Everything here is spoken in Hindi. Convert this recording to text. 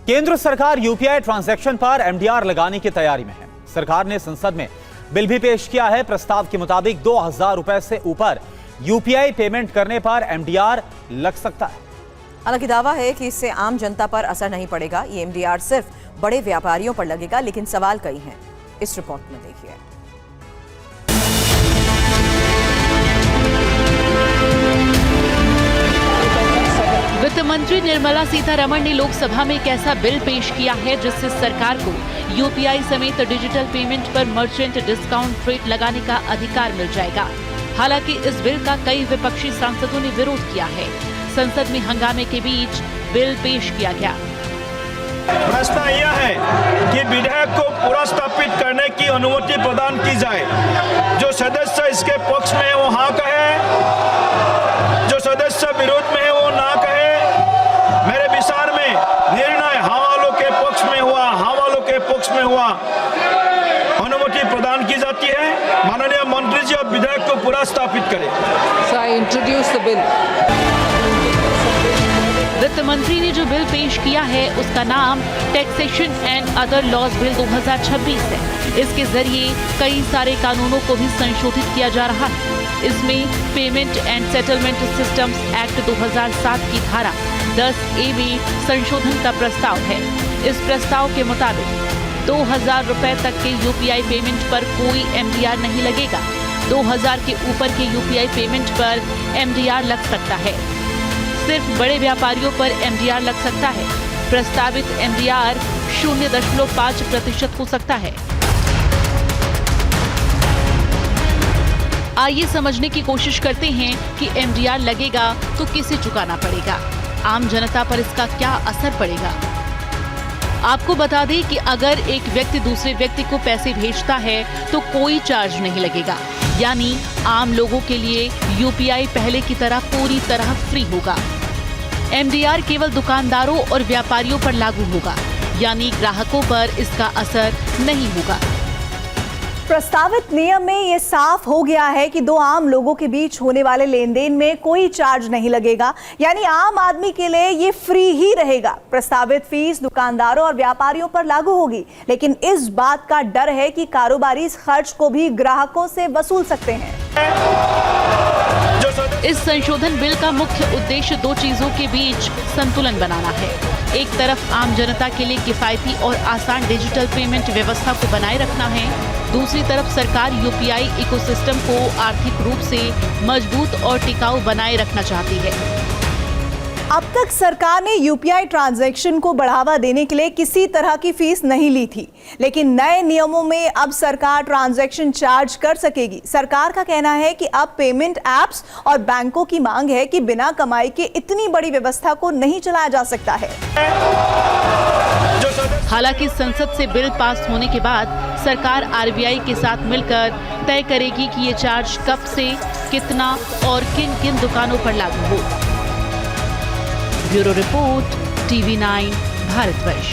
केंद्र सरकार यूपीआई ट्रांजैक्शन पर एमडीआर लगाने की तैयारी में है। सरकार ने संसद में बिल भी पेश किया है। प्रस्ताव के मुताबिक 2000 रुपए से ऊपर यूपीआई पेमेंट करने पर एमडीआर लग सकता है। हालांकि दावा है कि इससे आम जनता पर असर नहीं पड़ेगा। ये एमडीआर सिर्फ बड़े व्यापारियों पर लगेगा, लेकिन सवाल कई हैं। इस रिपोर्ट में देखिए। वित्त मंत्री निर्मला सीतारमण ने लोकसभा में एक ऐसा बिल पेश किया है जिससे सरकार को यूपीआई समेत डिजिटल पेमेंट पर मर्चेंट डिस्काउंट रेट लगाने का अधिकार मिल जाएगा। हालांकि इस बिल का कई विपक्षी सांसदों ने विरोध किया है। संसद में हंगामे के बीच बिल पेश किया गया। प्रश्न यह है कि विधेयक को पुनर्स्थापित करने की अनुमति प्रदान की जाए। जो सदस्य इसके पक्ष में है वो हाँ कहे, जो सदस्य विरोध में है वो ना कहे। मेरे विचार में निर्णय हाँ वालों के पक्ष में हुआ, हाँ वालों के पक्ष में हुआ, अनुमति प्रदान की जाती है। माननीय मंत्री जी अब विधेयक को पुनर्स्थापित करें। So I introduce the bill. वित्त मंत्री ने जो बिल पेश किया है उसका नाम taxation and other laws bill 2026 है। इसके जरिए कई सारे कानूनों को भी संशोधित किया जा रहा है। इसमें payment and settlement systems act 2007 की धारा 10A में संशोधन का प्रस्ताव है। इस प्रस्ताव के मुताबिक 2000 रुपए तक के यूपीआई पेमेंट पर कोई एमडीआर नहीं लगेगा। 2000 के ऊपर के यूपीआई पेमेंट पर एमडीआर लग सकता है। सिर्फ बड़े व्यापारियों पर एमडीआर लग सकता है। प्रस्तावित एमडीआर 0.5% हो सकता है। आइए समझने की कोशिश करते हैं कि एमडीआर लगेगा तो किसे चुकाना पड़ेगा, आम जनता पर इसका क्या असर पड़ेगा। आपको बता दें कि अगर एक व्यक्ति दूसरे व्यक्ति को पैसे भेजता है तो कोई चार्ज नहीं लगेगा, यानी आम लोगों के लिए यूपीआई पहले की तरह पूरी तरह फ्री होगा। एमडीआर केवल दुकानदारों और व्यापारियों पर लागू होगा, यानी ग्राहकों पर इसका असर नहीं होगा। प्रस्तावित नियम में ये साफ हो गया है कि दो आम लोगों के बीच होने वाले लेन देन में कोई चार्ज नहीं लगेगा, यानी आम आदमी के लिए ये फ्री ही रहेगा। प्रस्तावित फीस दुकानदारों और व्यापारियों पर लागू होगी, लेकिन इस बात का डर है कि कारोबारी इस खर्च को भी ग्राहकों से वसूल सकते हैं। इस संशोधन बिल का मुख्य उद्देश्य दो चीजों के बीच संतुलन बनाना है। एक तरफ आम जनता के लिए किफायती और आसान डिजिटल पेमेंट व्यवस्था को बनाए रखना है, दूसरी तरफ सरकार यूपीआई इकोसिस्टम को आर्थिक रूप से मजबूत और टिकाऊ बनाए रखना चाहती है। अब तक सरकार ने यूपीआई ट्रांजैक्शन को बढ़ावा देने के लिए किसी तरह की फीस नहीं ली थी, लेकिन नए नियमों में अब सरकार ट्रांजैक्शन चार्ज कर सकेगी। सरकार का कहना है कि अब पेमेंट एप्स और बैंकों की मांग है कि बिना कमाई के इतनी बड़ी व्यवस्था को नहीं चलाया जा सकता है। हालांकि संसद से बिल पास होने के बाद सरकार आरबीआई के साथ मिलकर तय करेगी कि ये चार्ज कब से, कितना और किन किन दुकानों पर लागू हो। Bureau report, TV9 Bharatvarsh.